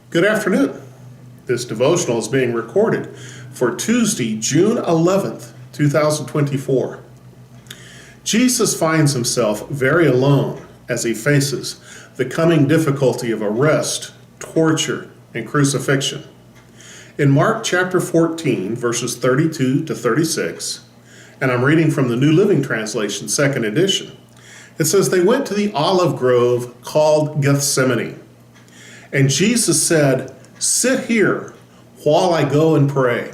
Good afternoon. This devotional is being recorded for Tuesday, June 11th, 2024. Jesus finds himself very alone as he faces the coming difficulty of arrest, torture, and crucifixion. In Mark chapter 14, verses 32 to 36, and I'm reading from the New Living Translation, second edition, it says, "They went to the olive grove called Gethsemane. And Jesus said, 'Sit here while I go and pray.'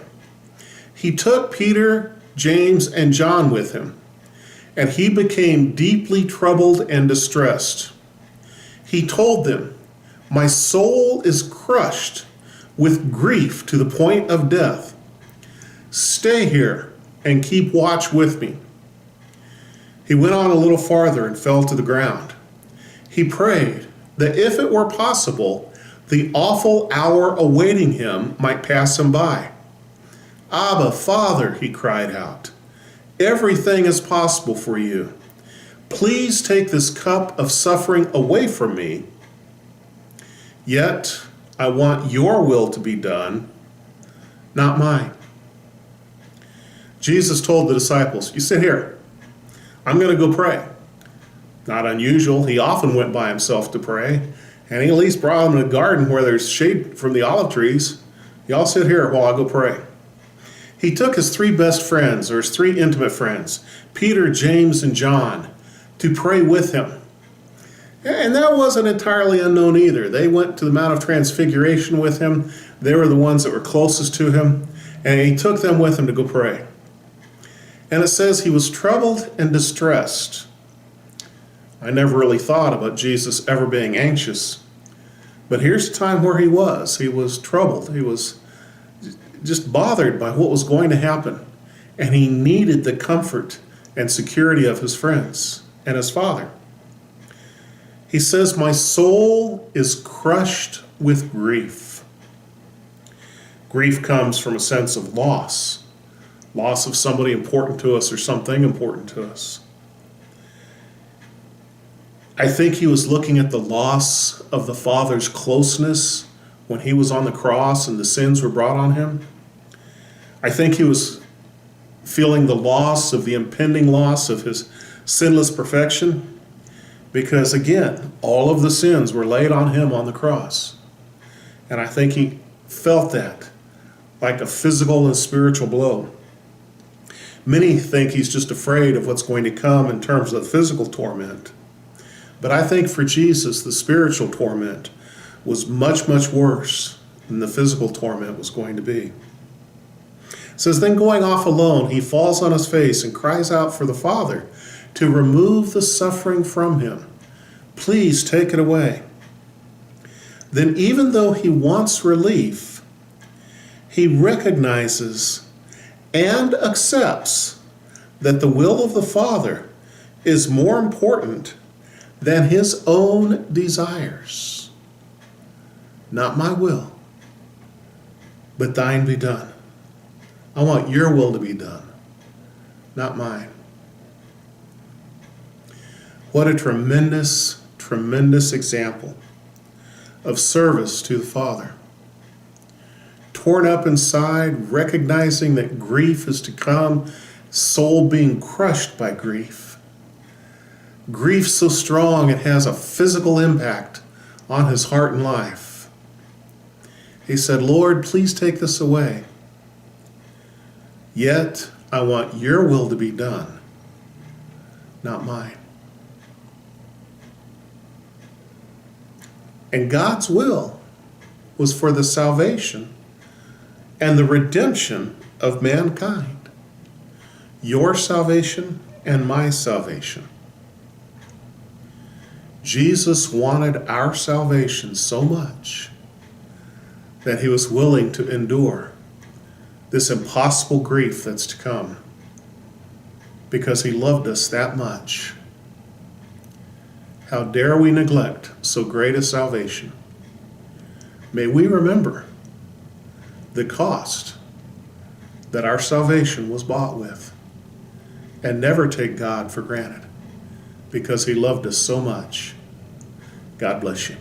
He took Peter, James, and John with him, and he became deeply troubled and distressed. He told them, 'My soul is crushed with grief to the point of death. Stay here and keep watch with me.' He went on a little farther and fell to the ground. He prayed that if it were possible, the awful hour awaiting him might pass him by. 'Abba, Father,' he cried out, 'everything is possible for you. Please take this cup of suffering away from me. Yet I want your will to be done, not mine.' Jesus told the disciples, 'You sit here. I'm going to go pray.' Not unusual. He often went by himself to pray, and he at least brought them in a garden where there's shade from the olive trees. 'Y'all sit here while I go pray.' He took his three best friends, or his three intimate friends, Peter, James, and John, to pray with him. And that wasn't entirely unknown either. They went to the Mount of Transfiguration with him. They were the ones that were closest to him, and he took them with him to go pray. And it says he was troubled and distressed. I never really thought about Jesus ever being anxious. But here's a time where he was. He was troubled. He was just bothered by what was going to happen. And he needed the comfort and security of his friends and his Father. He says, "My soul is crushed with grief." Grief comes from a sense of loss. Loss of somebody important to us or something important to us. I think he was looking at the loss of the Father's closeness when he was on the cross and the sins were brought on him. I think he was feeling the loss of the impending loss of his sinless perfection because, again, all of the sins were laid on him on the cross. And I think he felt that like a physical and spiritual blow. Many think he's just afraid of what's going to come in terms of physical torment. But I think for Jesus, the spiritual torment was much, much worse than the physical torment was going to be. It says, then going off alone, he falls on his face and cries out for the Father to remove the suffering from him. Please take it away. Then even though he wants relief, he recognizes and accepts that the will of the Father is more important than his own desires. Not my will, but thine be done. I want your will to be done, not mine. What a tremendous, tremendous example of service to the Father. Torn up inside, recognizing that grief is to come, soul being crushed by grief. Grief so strong it has a physical impact on his heart and life. He said, "Lord, please take this away. Yet I want your will to be done, not mine." And God's will was for the salvation and the redemption of mankind. Your salvation and my salvation. Jesus wanted our salvation so much that he was willing to endure this impossible grief that's to come because he loved us that much. How dare we neglect so great a salvation? May we remember the cost that our salvation was bought with and never take God for granted because he loved us so much. God bless you.